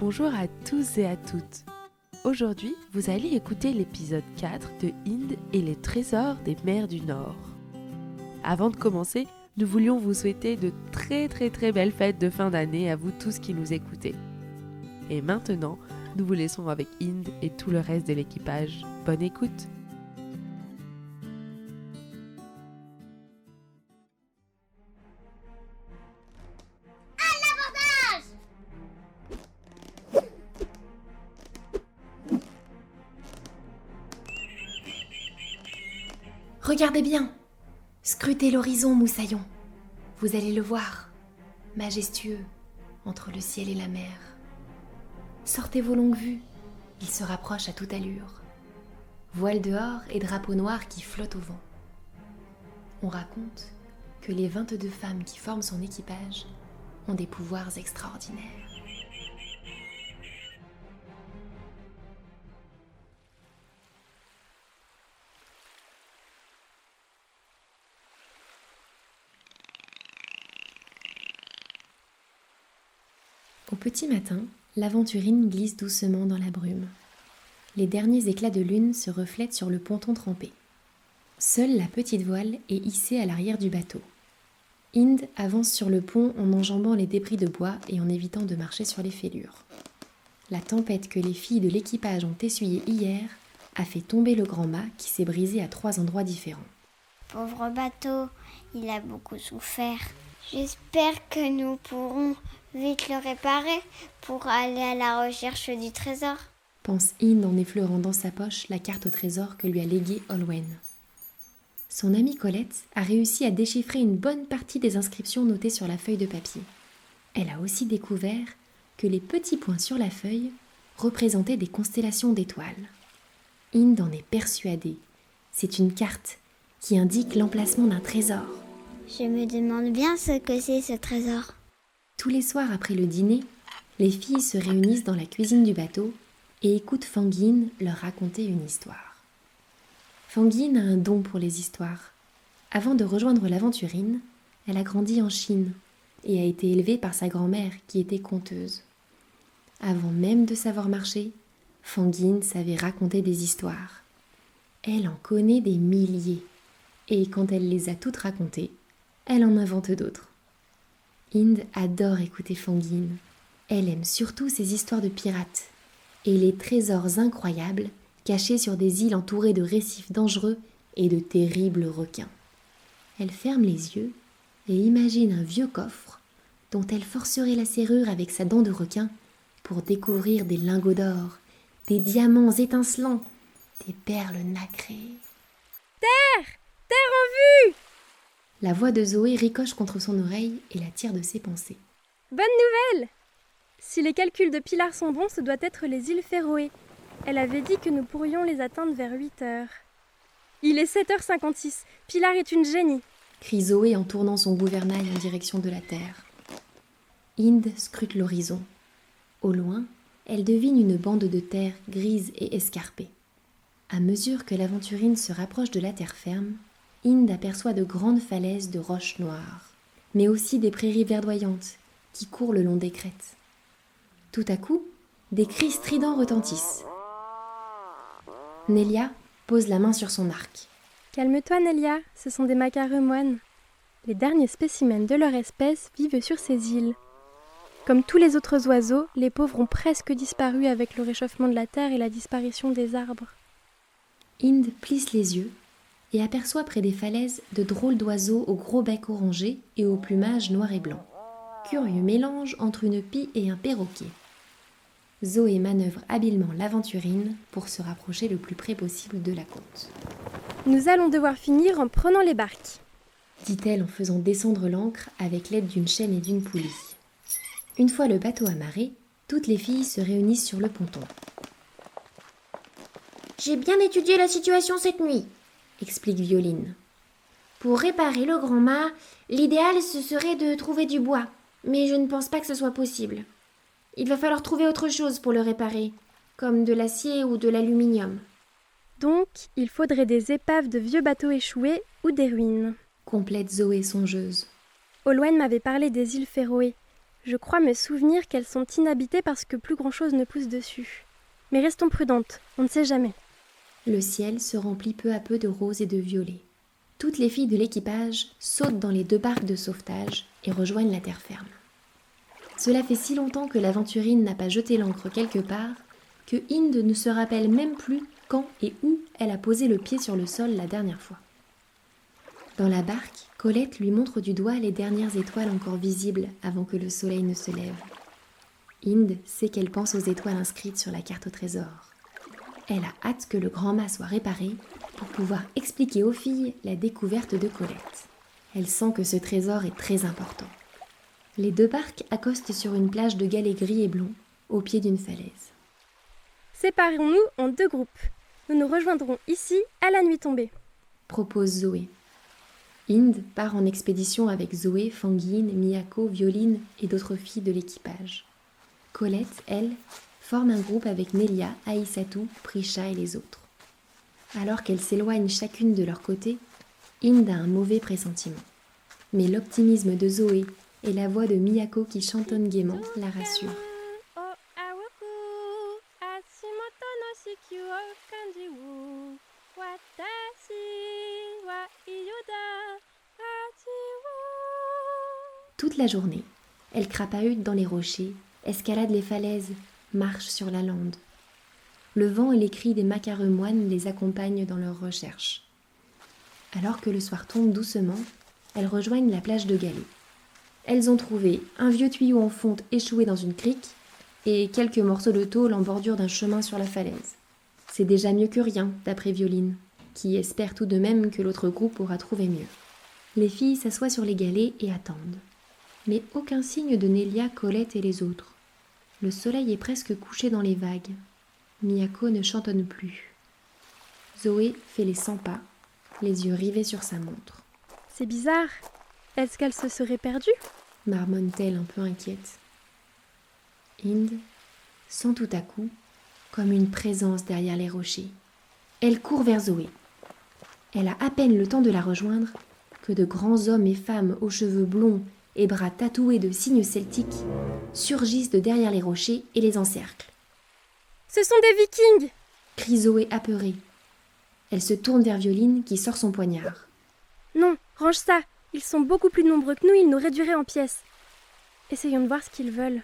Bonjour à tous et à toutes. Aujourd'hui, vous allez écouter l'épisode 4 de Inde et les trésors des mers du Nord. Avant de commencer, nous voulions vous souhaiter de très belles fêtes de fin d'année à vous tous qui nous écoutez. Et maintenant, nous vous laissons avec Inde et tout le reste de l'équipage. Bonne écoute! Regardez bien, scrutez l'horizon, moussaillon. Vous allez le voir, majestueux, entre le ciel et la mer. Sortez vos longues vues, il se rapproche à toute allure. Voile dehors et drapeau noir qui flotte au vent. On raconte que les 22 femmes qui forment son équipage ont des pouvoirs extraordinaires. Au petit matin, l'aventurine glisse doucement dans la brume. Les derniers éclats de lune se reflètent sur le ponton trempé. Seule la petite voile est hissée à l'arrière du bateau. Inde avance sur le pont en enjambant les débris de bois et en évitant de marcher sur les fêlures. La tempête que les filles de l'équipage ont essuyée hier a fait tomber le grand mât qui s'est brisé à 3 endroits différents. Pauvre bateau, il a beaucoup souffert. J'espère que nous pourrons vite le réparer pour aller à la recherche du trésor, pense Inde en effleurant dans sa poche la carte au trésor que lui a léguée Olwen. Son amie Colette a réussi à déchiffrer une bonne partie des inscriptions notées sur la feuille de papier. Elle a aussi découvert que les petits points sur la feuille représentaient des constellations d'étoiles. Inde en est persuadée. C'est une carte qui indique l'emplacement d'un trésor. Je me demande bien ce que c'est ce trésor. Tous les soirs après le dîner, les filles se réunissent dans la cuisine du bateau et écoutent Fangine leur raconter une histoire. Fangine a un don pour les histoires. Avant de rejoindre l'aventurine, elle a grandi en Chine et a été élevée par sa grand-mère qui était conteuse. Avant même de savoir marcher, Fangine savait raconter des histoires. Elle en connaît des milliers et quand elle les a toutes racontées, elle en invente d'autres. Inde adore écouter Fangine. Elle aime surtout ses histoires de pirates et les trésors incroyables cachés sur des îles entourées de récifs dangereux et de terribles requins. Elle ferme les yeux et imagine un vieux coffre dont elle forcerait la serrure avec sa dent de requin pour découvrir des lingots d'or, des diamants étincelants, des perles nacrées. Terre en vue! La voix de Zoé ricoche contre son oreille et la tire de ses pensées. Bonne nouvelle! Si les calculs de Pilar sont bons, ce doit être les îles Féroé. Elle avait dit que nous pourrions les atteindre vers 8h. Il est 7h56. Pilar est une génie, crie Zoé en tournant son gouvernail en direction de la terre. Inde scrute l'horizon. Au loin, elle devine une bande de terre grise et escarpée. À mesure que l'aventurine se rapproche de la terre ferme, Inde aperçoit de grandes falaises de roches noires, mais aussi des prairies verdoyantes qui courent le long des crêtes. Tout à coup, des cris stridents retentissent. Nelia pose la main sur son arc. Calme-toi, Nelia, ce sont des macareux moines. Les derniers spécimens de leur espèce vivent sur ces îles. Comme tous les autres oiseaux, les pauvres ont presque disparu avec le réchauffement de la terre et la disparition des arbres. Inde plisse les yeux et aperçoit près des falaises de drôles d'oiseaux au gros bec orangé et au plumage noir et blanc. Curieux mélange entre une pie et un perroquet. Zoé manœuvre habilement l'aventurine pour se rapprocher le plus près possible de la côte. Nous allons devoir finir en prenant les barques, dit-elle en faisant descendre l'ancre avec l'aide d'une chaîne et d'une poulie. Une fois le bateau amarré, toutes les filles se réunissent sur le ponton. J'ai bien étudié la situation cette nuit, explique Violine. Pour réparer le grand mât, l'idéal ce serait de trouver du bois, mais je ne pense pas que ce soit possible. Il va falloir trouver autre chose pour le réparer, comme de l'acier ou de l'aluminium. Donc, il faudrait des épaves de vieux bateaux échoués ou des ruines, complète Zoé songeuse. Olwen m'avait parlé des îles Féroé. Je crois me souvenir qu'elles sont inhabitées parce que plus grand-chose ne pousse dessus. Mais restons prudentes, on ne sait jamais. Le ciel se remplit peu à peu de roses et de violets. Toutes les filles de l'équipage sautent dans les 2 barques de sauvetage et rejoignent la terre ferme. Cela fait si longtemps que l'aventurine n'a pas jeté l'ancre quelque part que Hind ne se rappelle même plus quand et où elle a posé le pied sur le sol la dernière fois. Dans la barque, Colette lui montre du doigt les dernières étoiles encore visibles avant que le soleil ne se lève. Hind sait qu'elle pense aux étoiles inscrites sur la carte au trésor. Elle a hâte que le grand mât soit réparé pour pouvoir expliquer aux filles la découverte de Colette. Elle sent que ce trésor est très important. Les 2 barques accostent sur une plage de galets gris et blonds, au pied d'une falaise. Séparons-nous en 2 groupes. Nous nous rejoindrons ici à la nuit tombée. Propose Zoé. Hind part en expédition avec Zoé, Fanguine, Miyako, Violine et d'autres filles de l'équipage. Colette, elle, forme un groupe avec Nelia, Aïssatou, Prisha et les autres. Alors qu'elles s'éloignent chacune de leur côté, Hind a un mauvais pressentiment. Mais l'optimisme de Zoé et la voix de Miyako qui chantonne gaiement la rassurent. Toute la journée, elle crapahute dans les rochers, escalade les falaises, marche sur la lande. Le vent et les cris des macaremoines les accompagnent dans leurs recherches. Alors que le soir tombe doucement, elles rejoignent la plage de galets. Elles ont trouvé un vieux tuyau en fonte échoué dans une crique et quelques morceaux de tôle en bordure d'un chemin sur la falaise. C'est déjà mieux que rien, d'après Violine, qui espère tout de même que l'autre groupe aura trouvé mieux. Les filles s'assoient sur les galets et attendent. Mais aucun signe de Nelia, Colette et les autres. Le soleil est presque couché dans les vagues. Miyako ne chantonne plus. Zoé fait les 100 pas, les yeux rivés sur sa montre. C'est bizarre. Est-ce qu'elle se serait perdue ? Marmonne-t-elle un peu inquiète. Hind sent tout à coup comme une présence derrière les rochers. Elle court vers Zoé. Elle a à peine le temps de la rejoindre que de grands hommes et femmes aux cheveux blonds et bras tatoués de signes celtiques surgissent de derrière les rochers et les encerclent. « Ce sont des Vikings !» crie Zoé apeurée. Elle se tourne vers Violine qui sort son poignard. « Non, range ça. Ils sont beaucoup plus nombreux que nous, ils nous réduiraient en pièces. Essayons de voir ce qu'ils veulent. »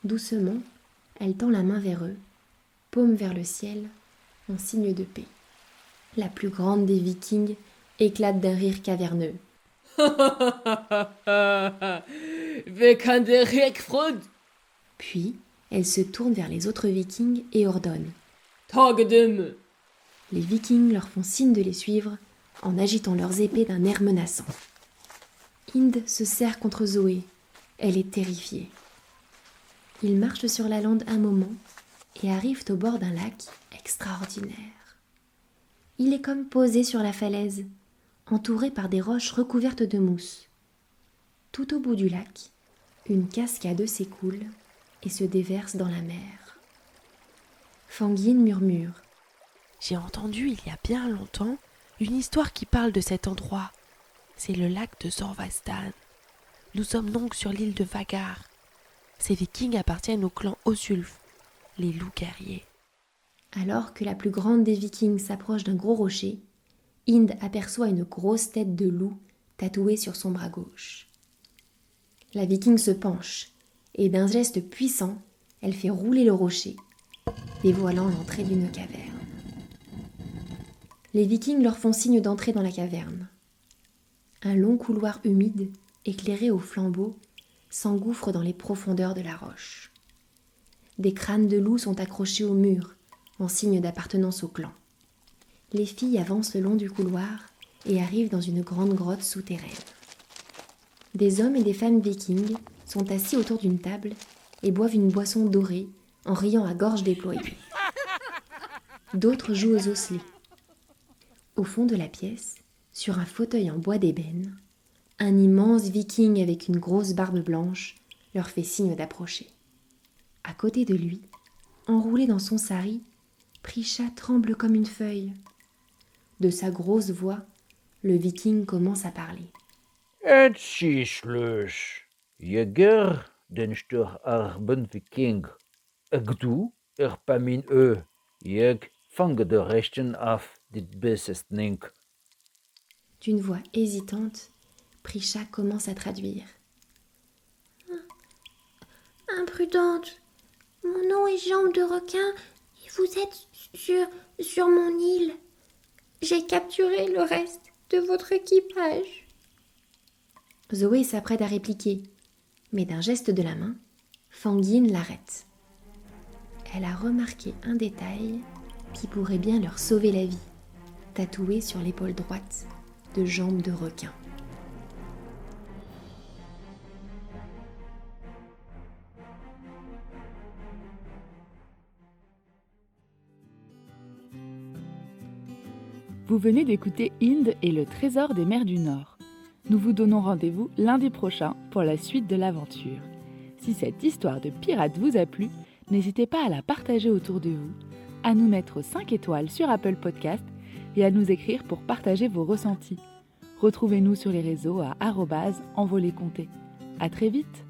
Doucement, elle tend la main vers eux, paume vers le ciel, en signe de paix. La plus grande des Vikings éclate d'un rire caverneux. Puis, elle se tourne vers les autres Vikings et ordonne. Les Vikings leur font signe de les suivre en agitant leurs épées d'un air menaçant. Hind se serre contre Zoé. Elle est terrifiée. Ils marchent sur la lande un moment et arrivent au bord d'un lac extraordinaire. Il est comme posé sur la falaise, entouré par des roches recouvertes de mousse. Tout au bout du lac, une cascade s'écoule et se déverse dans la mer. Fanguine murmure. J'ai entendu il y a bien longtemps une histoire qui parle de cet endroit. C'est le lac de Zorvastan. Nous sommes donc sur l'île de Vagar. Ces Vikings appartiennent au clan Osulf, les loups guerriers. Alors que la plus grande des Vikings s'approche d'un gros rocher, Hind aperçoit une grosse tête de loup tatouée sur son bras gauche. La Viking se penche et d'un geste puissant, elle fait rouler le rocher, dévoilant l'entrée d'une caverne. Les Vikings leur font signe d'entrer dans la caverne. Un long couloir humide, éclairé au flambeau, s'engouffre dans les profondeurs de la roche. Des crânes de loups sont accrochés au mur, en signe d'appartenance au clan. Les filles avancent le long du couloir et arrivent dans une grande grotte souterraine. Des hommes et des femmes vikings sont assis autour d'une table et boivent une boisson dorée en riant à gorge déployée. D'autres jouent aux osselets. Au fond de la pièce, sur un fauteuil en bois d'ébène, un immense viking avec une grosse barbe blanche leur fait signe d'approcher. À côté de lui, enroulé dans son sari, Prisha tremble comme une feuille. De sa grosse voix, le viking commence à parler. Het is leus. Je ger den stur arben viking. Du, pamin jeg fange de rechten af dit besest nink. D'une voix hésitante, Prisha commence à traduire. Imprudente, mon nom est Jambe de requin et vous êtes sur mon île. J'ai capturé le reste de votre équipage. Zoé s'apprête à répliquer, mais d'un geste de la main, Fangine l'arrête. Elle a remarqué un détail qui pourrait bien leur sauver la vie, tatoué sur l'épaule droite de Jambe de requin. Vous venez d'écouter Inde et le trésor des mers du Nord. Nous vous donnons rendez-vous lundi prochain pour la suite de l'aventure. Si cette histoire de pirate vous a plu, n'hésitez pas à la partager autour de vous, à nous mettre 5 étoiles sur Apple Podcast et à nous écrire pour partager vos ressentis. Retrouvez-nous sur les réseaux à @envoléconté. À très vite!